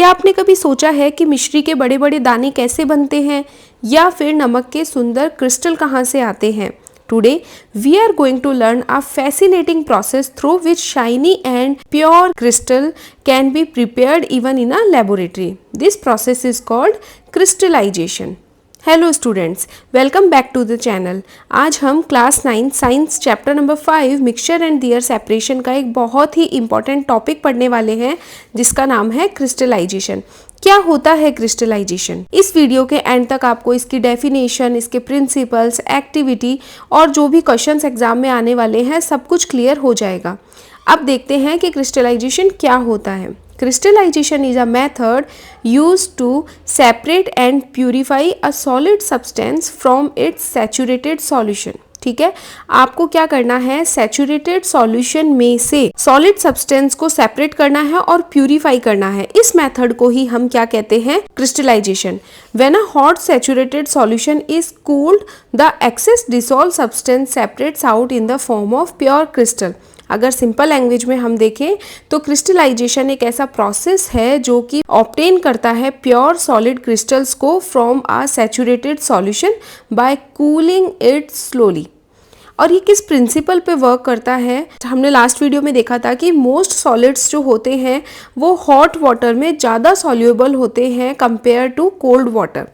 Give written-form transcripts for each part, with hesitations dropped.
क्या आपने कभी सोचा है कि मिश्री के बड़े बड़े दाने कैसे बनते हैं या फिर नमक के सुंदर क्रिस्टल कहाँ से आते हैं? Today we are going to learn a fascinating process through which shiny and pure crystal can be prepared even in a laboratory. This process is called crystallization. Hello students, welcome back to the channel. आज हम class 9 science chapter number 5 mixture and their separation का एक बहुत ही important topic पढ़ने वाले हैं जिसका नाम है क्रिस्टलाइजेशन। क्या होता है क्रिस्टलाइजेशन? इस वीडियो के एंड तक आपको इसकी डेफिनेशन, इसके प्रिंसिपल्स, एक्टिविटी और जो भी क्वेश्चंस एग्जाम में आने वाले हैं सब कुछ क्लियर हो जाएगा। अब देखते हैं कि क्रिस्टलाइजेशन क्या होता है। Crystallization is a method used to separate and purify a solid substance from its saturated solution। ठीक है, आपको क्या करना है, सैचुरेटेड सॉल्यूशन में से सॉलिड सब्सटेंस को सेपरेट करना है और प्यूरिफाई करना है। इस मेथड को ही हम क्या कहते हैं, crystallization. When a hot saturated solution is cooled, the excess dissolve substance separates out in the form of pure crystal. अगर सिंपल लैंग्वेज में हम देखें तो क्रिस्टलाइजेशन एक ऐसा प्रोसेस है जो कि ऑब्टेन करता है प्योर सॉलिड क्रिस्टल्स को from a saturated solution bye cooling it slowly. और ये किस प्रिंसिपल पे वर्क करता है? हमने लास्ट वीडियो में देखा था कि मोस्ट सॉलिड्स जो होते हैं वो हॉट वाटर में ज़्यादा सॉल्यूबल होते हैं compare to cold water.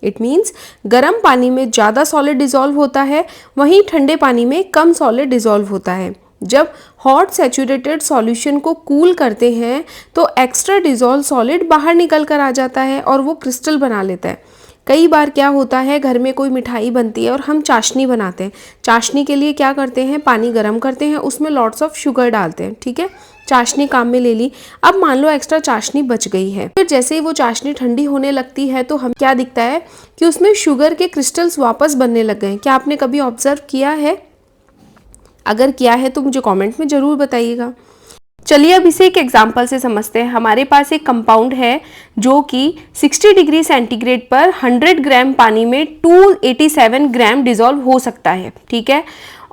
It means गर्म पानी में ज़्यादा सॉलिड डिजॉल्व होता है, वहीं ठंडे पानी में कम सॉलिड डिजॉल्व होता है। जब हॉट सैचुरेटेड सॉल्यूशन को कूल करते हैं तो एक्स्ट्रा डिजॉल्व सॉलिड बाहर निकल कर आ जाता है और वो क्रिस्टल बना लेता है। कई बार क्या होता है, घर में कोई मिठाई बनती है और हम चाशनी बनाते हैं। चाशनी के लिए क्या करते हैं, पानी गर्म करते हैं, उसमें लॉट्स ऑफ शुगर डालते हैं। ठीक है, चाशनी काम में ले ली। अब मान लो एक्स्ट्रा चाशनी बच गई है, फिर जैसे ही वो चाशनी ठंडी होने लगती है तो हम क्या दिखता है कि उसमें शुगर के क्रिस्टल्स वापस बनने लग गए। क्या आपने कभी ऑब्जर्व किया है? अगर किया है तो मुझे कमेंट में ज़रूर बताइएगा। चलिए अब इसे एक एग्जांपल से समझते हैं। हमारे पास एक कंपाउंड है जो कि 60 डिग्री सेंटीग्रेड पर 100 ग्राम पानी में 287 ग्राम डिजॉल्व हो सकता है। ठीक है,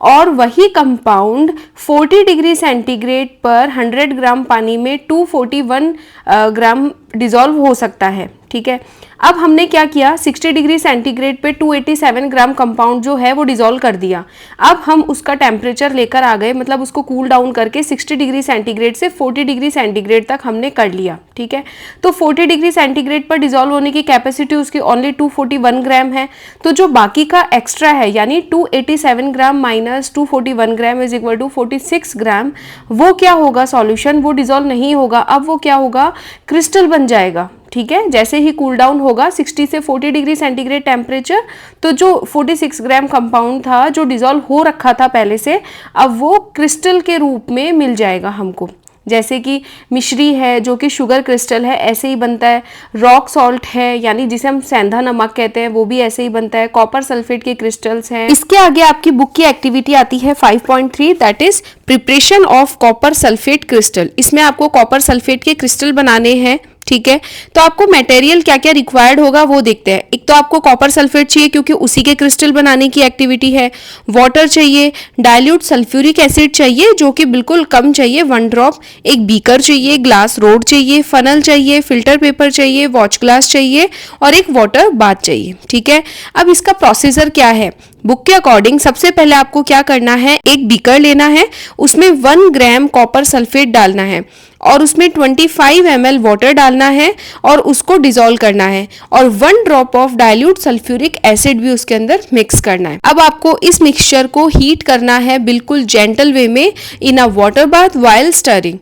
और वही कंपाउंड 40 डिग्री सेंटीग्रेड पर 100 ग्राम पानी में 241 ग्राम डिजॉल्व हो सकता है। ठीक है, अब हमने क्या किया, 60 डिग्री सेंटीग्रेड पे 287 ग्राम कंपाउंड जो है वो डिजॉल्व कर दिया। अब हम उसका टेम्परेचर लेकर आ गए, मतलब उसको कूल डाउन करके 60 डिग्री सेंटीग्रेड से 40 डिग्री सेंटीग्रेड तक हमने कर लिया। ठीक है, तो 40 डिग्री सेंटीग्रेड पर डिजॉल्व होने की कैपेसिटी उसकी ओनली 241 ग्राम है। तो जो बाकी का एक्स्ट्रा है यानी 287 gram minus 241 gram is equal to 46 gram, वो क्या होगा, सॉल्यूशन वो डिजॉल्व नहीं होगा। अब वो क्या होगा, क्रिस्टल बन जाएगा। ठीक है, जैसे ही कूल डाउन होगा 60 से 40 डिग्री सेंटीग्रेड टेम्परेचर, तो जो 46 ग्राम कंपाउंड था जो डिजॉल्व हो रखा था पहले से, अब वो क्रिस्टल के रूप में मिल जाएगा हमको। जैसे कि मिश्री है जो कि शुगर क्रिस्टल है, ऐसे ही बनता है। रॉक सॉल्ट है यानी जिसे हम सेंधा नमक कहते हैं, वो भी ऐसे ही बनता है। कॉपर सल्फेट के क्रिस्टल्स हैं। इसके आगे आपकी बुक की एक्टिविटी आती है 5.3, that is preparation of copper sulphate crystal. इसमें आपको कॉपर सल्फेट के क्रिस्टल बनाने हैं। ठीक है, तो आपको मटेरियल क्या क्या रिक्वायर्ड होगा वो देखते हैं। एक तो आपको कॉपर सल्फेट चाहिए क्योंकि उसी के क्रिस्टल बनाने की एक्टिविटी है। वाटर चाहिए, डाइल्यूट सल्फ्यूरिक एसिड चाहिए जो कि बिल्कुल कम चाहिए, 1 ड्रॉप। एक बीकर चाहिए, ग्लास रोड चाहिए, फनल चाहिए, फिल्टर पेपर चाहिए, वॉच ग्लास चाहिए और एक वाटर बाथ चाहिए। ठीक है, अब इसका प्रोसीजर क्या है, बुक के अकॉर्डिंग सबसे पहले आपको क्या करना है, एक बीकर लेना है, उसमें 1 ग्राम कॉपर सल्फेट डालना है और उसमें 25 ml वाटर डालना है और उसको डिसॉल्व करना है और 1 drop of dilute sulphuric acid भी उसके अंदर मिक्स करना है। अब आपको इस मिक्सचर को हीट करना है बिल्कुल जेंटल वे में in a water bath while stirring.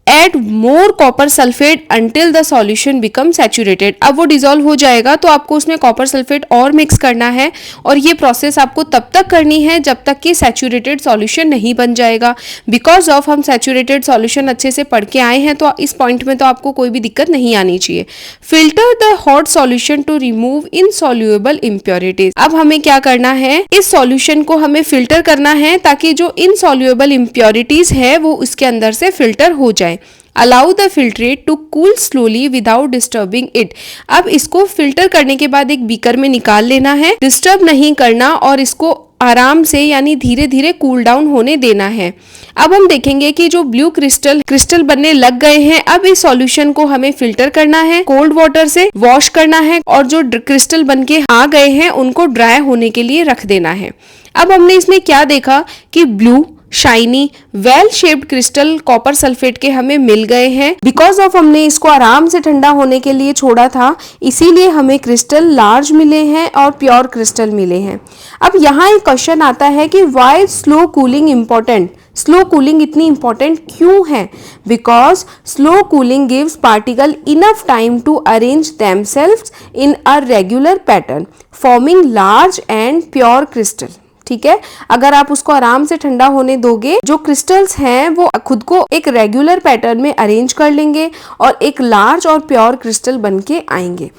Add more copper sulfate until the solution become saturated। अब वो डिजॉल्व हो जाएगा तो आपको उसमें कॉपर सल्फेट और मिक्स करना है और ये प्रोसेस आपको तब तक करनी है जब तक कि सैचुरेटेड सॉल्यूशन नहीं बन जाएगा। बिकॉज ऑफ हम सैचुरेटेड सॉल्यूशन अच्छे से पढ़ के आए हैं तो इस पॉइंट में तो आपको कोई भी दिक्कत नहीं आनी चाहिए। Filter the hot solution to remove insoluble impurities. अब हमें क्या करना है, इस सॉल्यूशन को हमें फिल्टर करना है ताकि जो इनसॉल्युबल इम्प्योरिटीज है वो उसके अंदर से फिल्टर हो जाए। Allow the filtrate to cool slowly without disturbing it. अब इसको फिल्टर करने के बाद एक बीकर में निकाल लेना है, डिस्टर्ब नहीं करना और इसको आराम से यानी धीरे धीरे कूल डाउन होने देना है। अब हम देखेंगे कि जो ब्लू क्रिस्टल बनने लग गए हैं, अब इस सॉल्यूशन को हमें फिल्टर करना है, कोल्ड वाटर से वॉश करना है और जो क्रिस्टल बनके आ गए हैं उनको ड्राई होने के लिए रख देना है। अब हमने इसमें क्या देखा कि blue shiny well shaped crystal copper sulphate के हमें मिल गए हैं। बिकॉज ऑफ हमने इसको आराम से ठंडा होने के लिए छोड़ा था, इसीलिए हमें क्रिस्टल लार्ज मिले हैं और प्योर क्रिस्टल मिले हैं। अब यहाँ एक क्वेश्चन आता है कि why slow cooling important, slow cooling इतनी इंपॉर्टेंट क्यों है? Because slow cooling gives particle enough time to arrange themselves in a regular pattern forming large and pure crystal. ठीक है, अगर आप उसको आराम से ठंडा होने दोगे, जो क्रिस्टल्स हैं वो खुद को एक रेगुलर पैटर्न में अरेंज कर लेंगे और एक लार्ज और प्योर क्रिस्टल बनके आएंगे।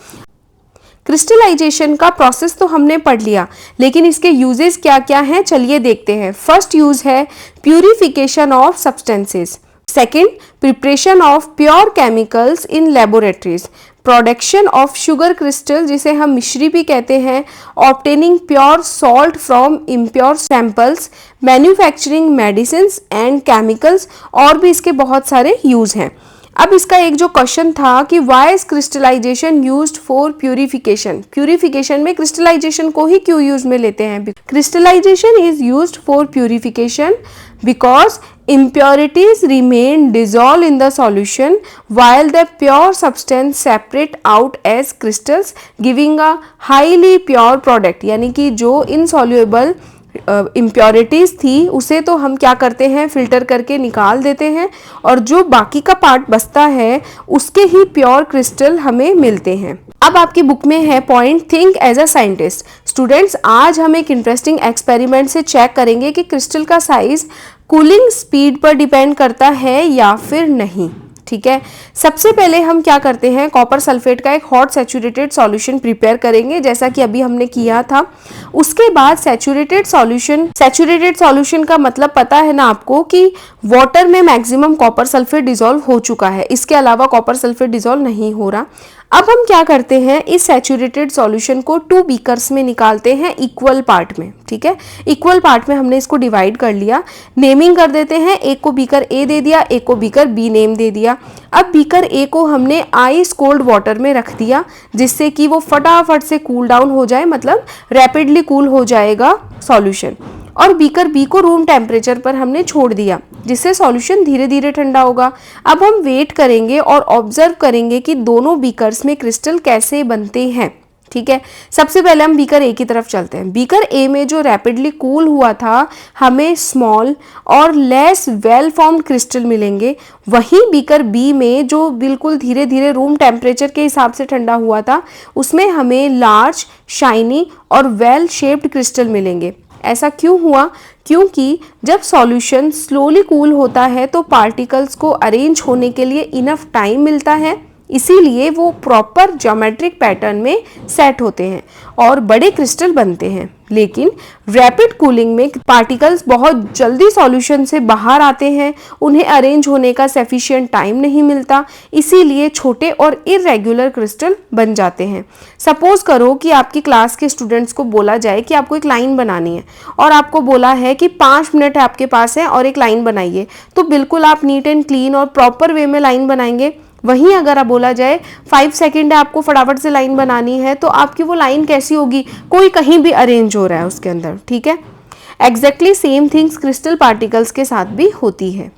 क्रिस्टलाइजेशन का प्रोसेस तो हमने पढ़ लिया, लेकिन इसके यूजेस क्या क्या हैं चलिए देखते हैं। फर्स्ट यूज है purification of substances. Second, preparation of pure chemicals in laboratories. Production of sugar crystal, जिसे हम मिश्री भी कहते हैं। Obtaining pure salt from impure samples. Manufacturing medicine and chemicals, और भी इसके बहुत सारे यूज हैं। अब इसका एक जो क्वेश्चन था कि why is crystallization used for purification, purification में क्रिस्टलाइजेशन को ही क्यों यूज में लेते हैं? Crystallization is used for purification because impurities remain dissolved in the solution while the pure substance separate out as crystals giving a highly pure product। यानी कि जो insoluble इम्प्योरिटीज थी उसे तो हम क्या करते हैं, फिल्टर करके निकाल देते हैं, और जो बाकी का पार्ट बचता है उसके ही प्योर क्रिस्टल हमें मिलते हैं। अब आपकी बुक में है point think as a scientist. Students, आज हम एक इंटरेस्टिंग एक्सपेरिमेंट से चेक करेंगे कि क्रिस्टल का साइज कूलिंग स्पीड पर डिपेंड करता है या फिर नहीं। ठीक है, सबसे पहले हम क्या करते हैं, कॉपर सल्फेट का एक हॉट सैचुरेटेड सॉल्यूशन प्रिपेयर करेंगे, जैसा कि अभी हमने किया था। उसके बाद सैचुरेटेड सॉल्यूशन का मतलब पता है ना आपको कि वाटर में मैक्सिमम कॉपर सल्फेट डिसॉल्व हो चुका है, इसके अलावा कॉपर सल्फेट डिसॉल्व नहीं हो रहा। अब हम क्या करते हैं, इस सैचुरेटेड सॉल्यूशन को 2 बीकर्स में निकालते हैं इक्वल पार्ट में। ठीक है, इक्वल पार्ट में हमने इसको डिवाइड कर लिया, नेमिंग कर देते हैं, एक को बीकर ए दे दिया, एक को बीकर बी नेम दे दिया। अब बीकर ए को हमने आइस कोल्ड वाटर में रख दिया, जिससे कि वो फटाफट से कूल डाउन हो जाए, मतलब रैपिडली कूल हो जाएगा सॉल्यूशन। और बीकर बी को रूम टेम्परेचर पर हमने छोड़ दिया, जिससे सॉल्यूशन धीरे धीरे ठंडा होगा। अब हम वेट करेंगे और ऑब्जर्व करेंगे कि दोनों बीकर्स में क्रिस्टल कैसे बनते हैं। ठीक है, सबसे पहले हम बीकर ए की तरफ चलते हैं। बीकर ए में जो रैपिडली कूल हुआ था, हमें स्मॉल और लेस वेल फॉर्म्ड क्रिस्टल मिलेंगे। वहीं बीकर बी में जो बिल्कुल धीरे धीरे रूम टेम्परेचर के हिसाब से ठंडा हुआ था, उसमें हमें लार्ज, शाइनी और वेल शेप्ड क्रिस्टल मिलेंगे। ऐसा क्यों हुआ? क्योंकि जब सॉल्यूशन स्लोली कूल होता है तो पार्टिकल्स को अरेंज होने के लिए इनफ टाइम मिलता है, इसीलिए वो प्रॉपर ज्योमेट्रिक पैटर्न में सेट होते हैं और बड़े क्रिस्टल बनते हैं। लेकिन रैपिड कूलिंग में पार्टिकल्स बहुत जल्दी सॉल्यूशन से बाहर आते हैं, उन्हें अरेंज होने का सफिशिएंट टाइम नहीं मिलता, इसीलिए छोटे और इरेगुलर क्रिस्टल बन जाते हैं। सपोज करो कि आपकी क्लास के स्टूडेंट्स को बोला जाए कि आपको एक लाइन बनानी है और आपको बोला है कि 5 मिनट आपके पास है और एक लाइन बनाइए, तो बिल्कुल आप नीट एंड क्लीन और प्रॉपर वे में लाइन बनाएंगे। वहीं अगर आप बोला जाए 5 सेकंड है, आपको फटाफट से लाइन बनानी है, तो आपकी वो लाइन कैसी होगी? कोई कहीं भी अरेंज हो रहा है उसके अंदर। ठीक है, exactly same things crystal particles के साथ भी होती है।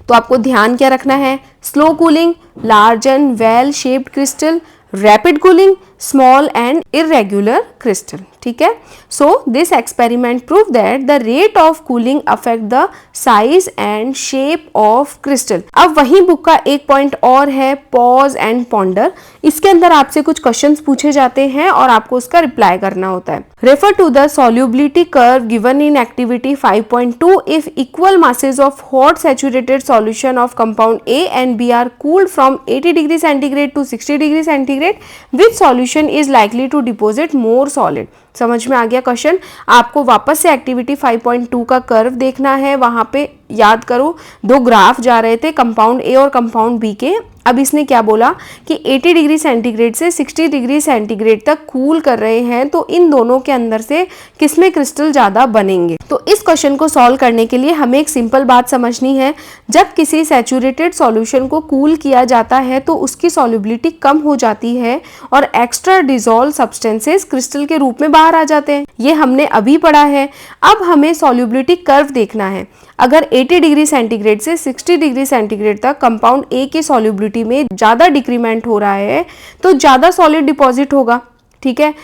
तो आपको ध्यान क्या रखना है? Slow cooling, large and well shaped crystal, rapid cooling, small and irregular crystal. ठीक है, so this experiment prove that the rate of cooling affect the size and shape of crystal. अब वही बुक का एक पॉइंट और है, pause and ponder. इसके अंदर आपसे कुछ क्वेश्चंस पूछे जाते हैं और आपको उसका रिप्लाई करना होता है। Refer to the solubility curve given in activity 5.2 if equal masses of hot saturated solution of compound A and B are cooled from 80 degree centigrade to 60 degree centigrade, which solution is likely to deposit more solid? समझ में आ गया question? आपको वापस से activity 5.2 का curve देखना है। वहां पे याद करो 2 ग्राफ जा रहे थे कंपाउंड ए और कंपाउंड बी के, अब इसने क्या बोला कि 80 डिग्री सेंटीग्रेड से 60 डिग्री सेंटीग्रेड तक कूल कर रहे हैं, तो इन दोनों के अंदर से किसमें क्रिस्टल ज़्यादा बनेंगे। तो इस क्वेश्चन को सॉल्व करने के लिए हमें एक सिंपल बात समझनी है। जब किसी सैचुरेटेड सॉल्यूशन को कूल किया जाता है तो उसकी सॉल्युबिलिटी कम हो जाती है और एक्स्ट्रा डिसॉल्व सब्सटेंसेस क्रिस्टल के रूप में बाहर आ जाते हैं। ये हमने अभी पढ़ा है। अब हमें सॉल्युबिलिटी कर्व देखना है। अगर 80 डिग्री सेंटीग्रेड से 60 डिग्री सेंटीग्रेड तक कंपाउंड ए की सॉल्युबिलिटी में ज़्यादा डिक्रीमेंट हो रहा है तो ज़्यादा सॉलिड डिपॉजिट होगा, ठीक है।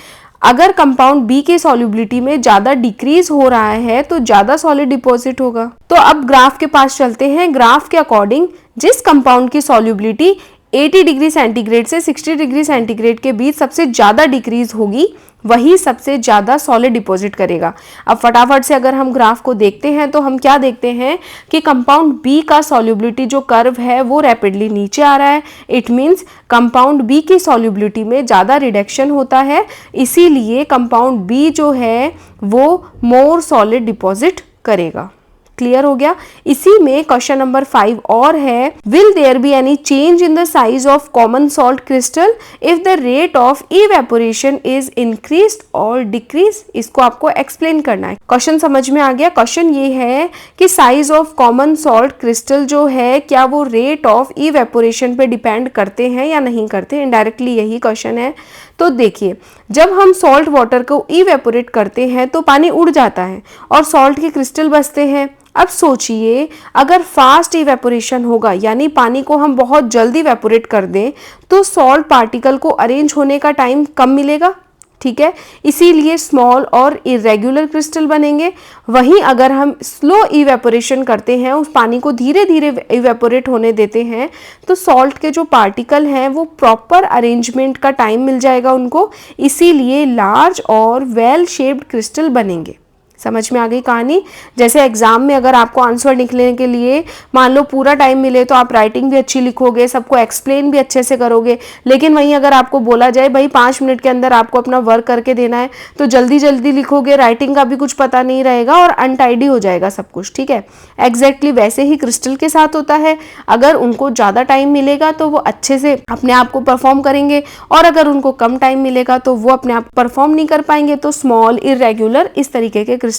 अगर कंपाउंड बी की सॉल्युबिलिटी में ज़्यादा डिक्रीज हो रहा है तो ज़्यादा सॉलिड डिपॉजिट होगा। तो अब ग्राफ के पास चलते हैं। ग्राफ के अकॉर्डिंग जिस कंपाउंड की सॉल्युबिलिटी 80 डिग्री सेंटीग्रेड से 60 डिग्री सेंटीग्रेड के बीच सबसे ज़्यादा डिक्रीज होगी वही सबसे ज़्यादा सॉलिड डिपॉजिट करेगा। अब फटाफट से अगर हम ग्राफ को देखते हैं तो हम क्या देखते हैं कि कंपाउंड बी का सॉल्युबिलिटी जो कर्व है वो रैपिडली नीचे आ रहा है। इट मीन्स कंपाउंड बी की सॉल्युबिलिटी में ज़्यादा रिडक्शन होता है, इसीलिए कंपाउंड बी जो है वो मोर सॉलिड डिपॉजिट करेगा। क्लियर हो गया। इसी में क्वेश्चन नंबर 5 और है, will there be any change in the size of common salt crystal if the rate of evaporation is increased और डिक्रीज। इसको आपको एक्सप्लेन करना है। क्वेश्चन समझ में आ गया। क्वेश्चन ये है कि size of common salt crystal जो है क्या वो रेट ऑफ इवेपोरेशन पे डिपेंड करते हैं या नहीं करते। इनडायरेक्टली यही क्वेश्चन है। तो देखिए, जब हम सॉल्ट वाटर को इवेपोरेट करते हैं तो पानी उड़ जाता है और सॉल्ट के क्रिस्टल बचते हैं। अब सोचिए, अगर फास्ट इवेपोरेशन होगा यानी पानी को हम बहुत जल्दी इवेपोरेट कर दें तो सॉल्ट पार्टिकल को अरेंज होने का टाइम कम मिलेगा, ठीक है। इसीलिए स्मॉल और इरेगुलर क्रिस्टल बनेंगे। वहीं अगर हम स्लो इवेपोरेशन करते हैं, उस पानी को धीरे धीरे इवेपोरेट होने देते हैं, तो सॉल्ट के जो पार्टिकल हैं वो प्रॉपर अरेंजमेंट का टाइम मिल जाएगा उनको, इसीलिए लार्ज और वेल शेप्ड क्रिस्टल बनेंगे। समझ में आ गई कहानी। जैसे एग्जाम में अगर आपको आंसर लिखने के लिए मान लो पूरा टाइम मिले तो आप राइटिंग भी अच्छी लिखोगे, सबको एक्सप्लेन भी अच्छे से करोगे, लेकिन वहीं अगर आपको बोला जाए भाई 5 मिनट के अंदर आपको अपना वर्क करके देना है तो जल्दी जल्दी लिखोगे, राइटिंग का भी कुछ पता नहीं रहेगा और अनटाइडी हो जाएगा सब कुछ, ठीक है। एग्जैक्टली वैसे ही क्रिस्टल के साथ होता है। अगर उनको ज़्यादा टाइम मिलेगा तो वो अच्छे से अपने आप को परफॉर्म करेंगे और अगर उनको कम टाइम मिलेगा तो वो अपने आप परफॉर्म नहीं कर पाएंगे, तो स्मॉल इरेगुलर इस तरीके के क्रिस्टल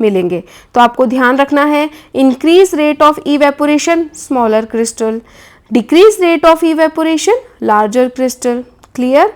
मिलेंगे। तो आपको ध्यान रखना है, increase rate of evaporation smaller crystal, decrease rate of evaporation larger crystal. Clear.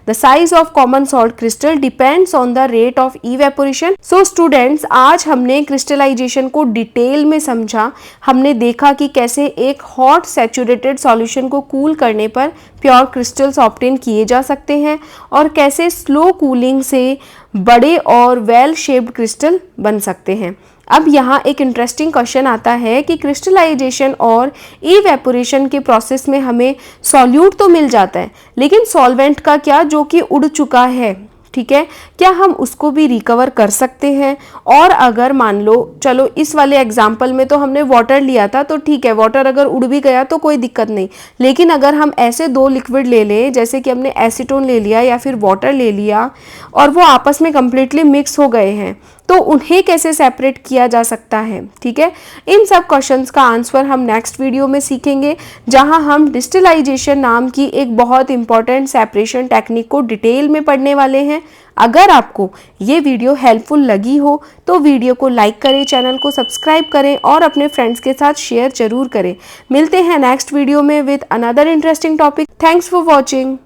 The size of common salt crystal depends on the rate of evaporation. So students, आज हमने क्रिस्टलाइजेशन को डिटेल में समझा। हमने देखा कि कैसे एक हॉट सैचुरेटेड सॉल्यूशन को कूल करने पर प्योर क्रिस्टल्स ऑब्टेन किए जा सकते हैं और कैसे स्लो कूलिंग से बड़े और वेल शेप्ड क्रिस्टल बन सकते हैं। अब यहाँ एक इंटरेस्टिंग क्वेश्चन आता है कि क्रिस्टलाइजेशन और इवेपोरेशन के प्रोसेस में हमें सॉल्यूट तो मिल जाता है, लेकिन सॉल्वेंट का क्या जो कि उड़ चुका है, ठीक है, क्या हम उसको भी रिकवर कर सकते हैं। और अगर मान लो, चलो इस वाले एग्जाम्पल में तो हमने वाटर लिया था तो ठीक है, वाटर अगर उड़ भी गया तो कोई दिक्कत नहीं, लेकिन अगर हम ऐसे 2 लिक्विड ले लें जैसे कि हमने एसीटोन ले लिया या फिर वाटर ले लिया और वो आपस में कंप्लीटली मिक्स हो गए हैं, तो उन्हें कैसे सेपरेट किया जा सकता है, ठीक है। इन सब क्वेश्चंस का आंसर हम नेक्स्ट वीडियो में सीखेंगे, जहां हम डिस्टिलाइजेशन नाम की एक बहुत इंपॉर्टेंट सेपरेशन टेक्निक को डिटेल में पढ़ने वाले हैं। अगर आपको ये वीडियो हेल्पफुल लगी हो तो वीडियो को लाइक करें, चैनल को सब्सक्राइब करें और अपने फ्रेंड्स के साथ शेयर जरूर करें। मिलते हैं नेक्स्ट वीडियो में with another interesting topic. Thanks for watching.